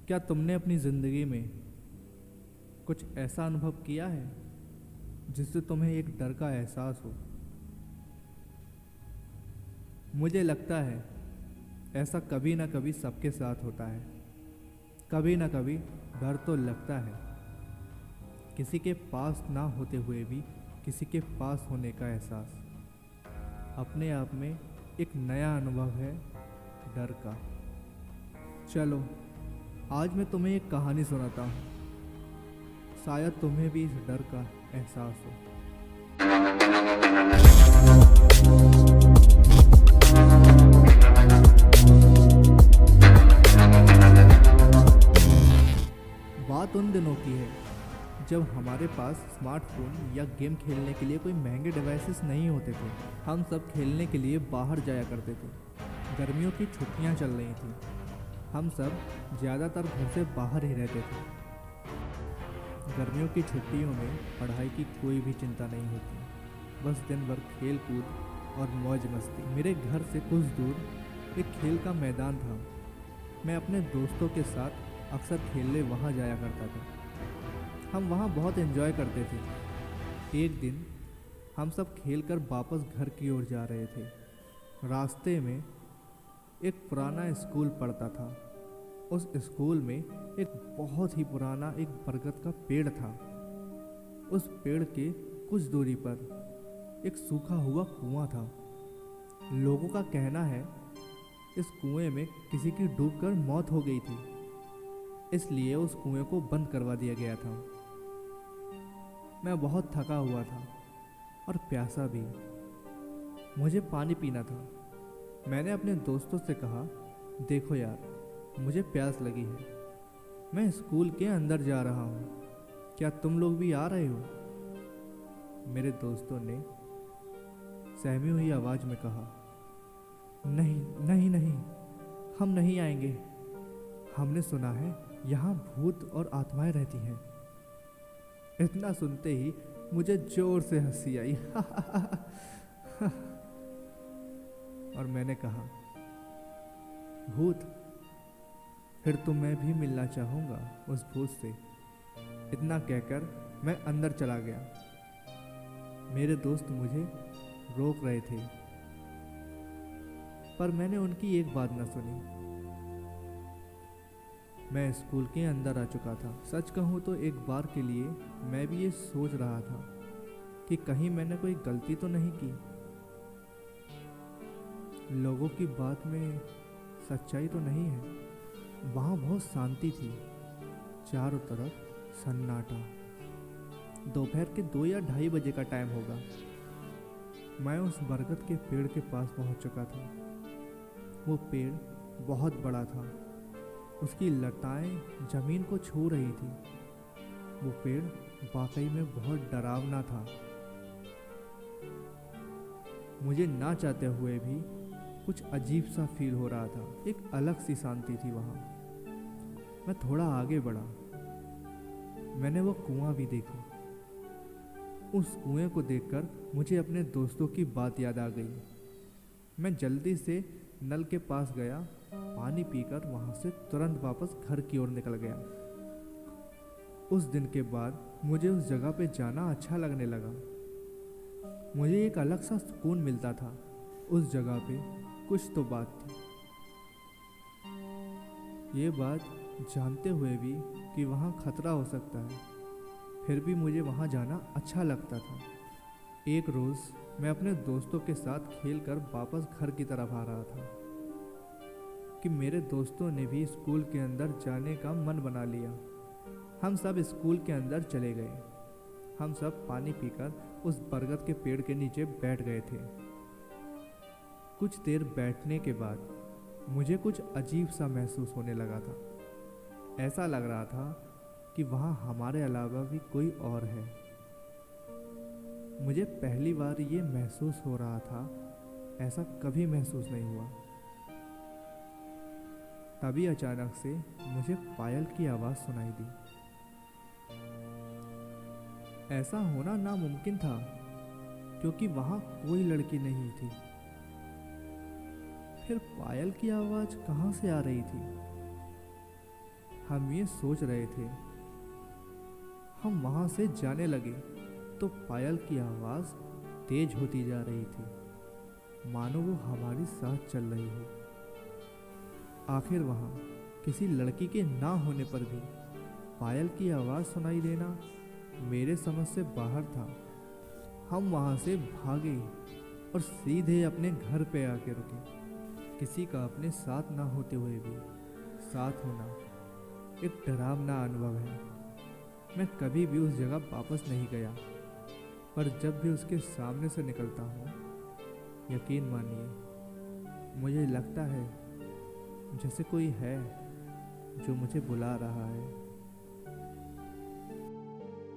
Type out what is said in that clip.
क्या तुमने अपनी ज़िंदगी में कुछ ऐसा अनुभव किया है जिससे तुम्हें एक डर का एहसास हो? मुझे लगता है ऐसा कभी ना कभी सबके साथ होता है। कभी ना कभी डर तो लगता है, किसी के पास ना होते हुए भी किसी के पास होने का एहसास अपने आप में एक नया अनुभव है डर का। चलो, आज मैं तुम्हें एक कहानी सुनाता हूँ, शायद तुम्हें भी इस डर का एहसास हो। बात उन दिनों की है जब हमारे पास स्मार्टफोन या गेम खेलने के लिए कोई महंगे डिवाइसेस नहीं होते थे। हम सब खेलने के लिए बाहर जाया करते थे। गर्मियों की छुट्टियां चल रही थी। हम सब ज़्यादातर घर से बाहर ही रहते थे। गर्मियों की छुट्टियों में पढ़ाई की कोई भी चिंता नहीं होती, बस दिन भर खेल कूद और मौज मस्ती। मेरे घर से कुछ दूर एक खेल का मैदान था। मैं अपने दोस्तों के साथ अक्सर खेलने वहाँ जाया करता था। हम वहाँ बहुत एंजॉय करते थे। एक दिन हम सब खेलकर वापस घर की ओर जा रहे थे। रास्ते में एक पुराना स्कूल पड़ता था। उस स्कूल में एक बहुत ही पुराना एक बरगद का पेड़ था। उस पेड़ के कुछ दूरी पर एक सूखा हुआ कुआं था। लोगों का कहना है इस कुएं में किसी की डूबकर मौत हो गई थी, इसलिए उस कुएं को बंद करवा दिया गया था। मैं बहुत थका हुआ था और प्यासा भी। मुझे पानी पीना था। मैंने अपने दोस्तों से कहा, देखो यार, मुझे प्यास लगी है। मैं स्कूल के अंदर जा रहा हूँ, क्या तुम लोग भी आ रहे हो? मेरे दोस्तों ने सहमी हुई आवाज़ में कहा, नहीं नहीं नहीं, हम नहीं आएंगे। हमने सुना है यहाँ भूत और आत्माएं रहती हैं। इतना सुनते ही मुझे जोर से हंसी आई और मैंने कहा, भूत? फिर तो मैं भी मिलना चाहूँगा उस भूत से। इतना कहकर मैं अंदर चला गया। मेरे दोस्त मुझे रोक रहे थे, पर मैंने उनकी एक बात न सुनी। मैं स्कूल के अंदर आ चुका था। सच कहूँ तो एक बार के लिए मैं भी ये सोच रहा था कि कहीं मैंने कोई गलती तो नहीं की। लोगों की बात में सच्चाई तो नहीं है। वहाँ बहुत शांति थी, चारों तरफ सन्नाटा। दोपहर के 2 या 2:30 बजे का टाइम होगा। मैं उस बरगद के पेड़ के पास पहुँच चुका था। वो पेड़ बहुत बड़ा था। उसकी लताएं जमीन को छू रही थी। वो पेड़ वाकई में बहुत डरावना था। मुझे ना चाहते हुए भी कुछ अजीब सा फील हो रहा था। एक अलग सी शांति थी वहाँ। मैं थोड़ा आगे बढ़ा। मैंने वो कुआं भी देखा। उस कुएं को देखकर मुझे अपने दोस्तों की बात याद आ गई। मैं जल्दी से नल के पास गया, पानी पीकर वहाँ से तुरंत वापस घर की ओर निकल गया। उस दिन के बाद मुझे उस जगह पे जाना अच्छा लगने लगा। मुझे एक अलग सा सुकून मिलता था। उस जगह पे कुछ तो बात थी। ये बात जानते हुए भी कि वहाँ खतरा हो सकता है, फिर भी मुझे वहाँ जाना अच्छा लगता था। एक रोज़ मैं अपने दोस्तों के साथ खेलकर वापस घर की तरफ आ रहा था कि मेरे दोस्तों ने भी स्कूल के अंदर जाने का मन बना लिया। हम सब स्कूल के अंदर चले गए। हम सब पानी पीकर उस बरगद के पेड़ के नीचे बैठ गए थे। कुछ देर बैठने के बाद मुझे कुछ अजीब सा महसूस होने लगा था। ऐसा लग रहा था कि वहाँ हमारे अलावा भी कोई और है। मुझे पहली बार ये महसूस हो रहा था, ऐसा कभी महसूस नहीं हुआ। तभी अचानक से मुझे पायल की आवाज़ सुनाई दी। ऐसा होना नामुमकिन था क्योंकि वहाँ कोई लड़की नहीं थी। फिर पायल की आवाज़ कहाँ से आ रही थी? हम ये सोच रहे थे। हम वहाँ से जाने लगे तो पायल की आवाज़ तेज होती जा रही थी, मानो वो हमारे साथ चल रही हो। आखिर वहाँ किसी लड़की के ना होने पर भी पायल की आवाज़ सुनाई देना मेरे समझ से बाहर था। हम वहाँ से भागे और सीधे अपने घर पे आके रुके। किसी का अपने साथ ना होते हुए भी साथ होना एक डरावना अनुभव है। मैं कभी भी उस जगह वापस नहीं गया, पर जब भी उसके सामने से निकलता हूँ, यकीन मानिए मुझे लगता है जैसे कोई है जो मुझे बुला रहा है।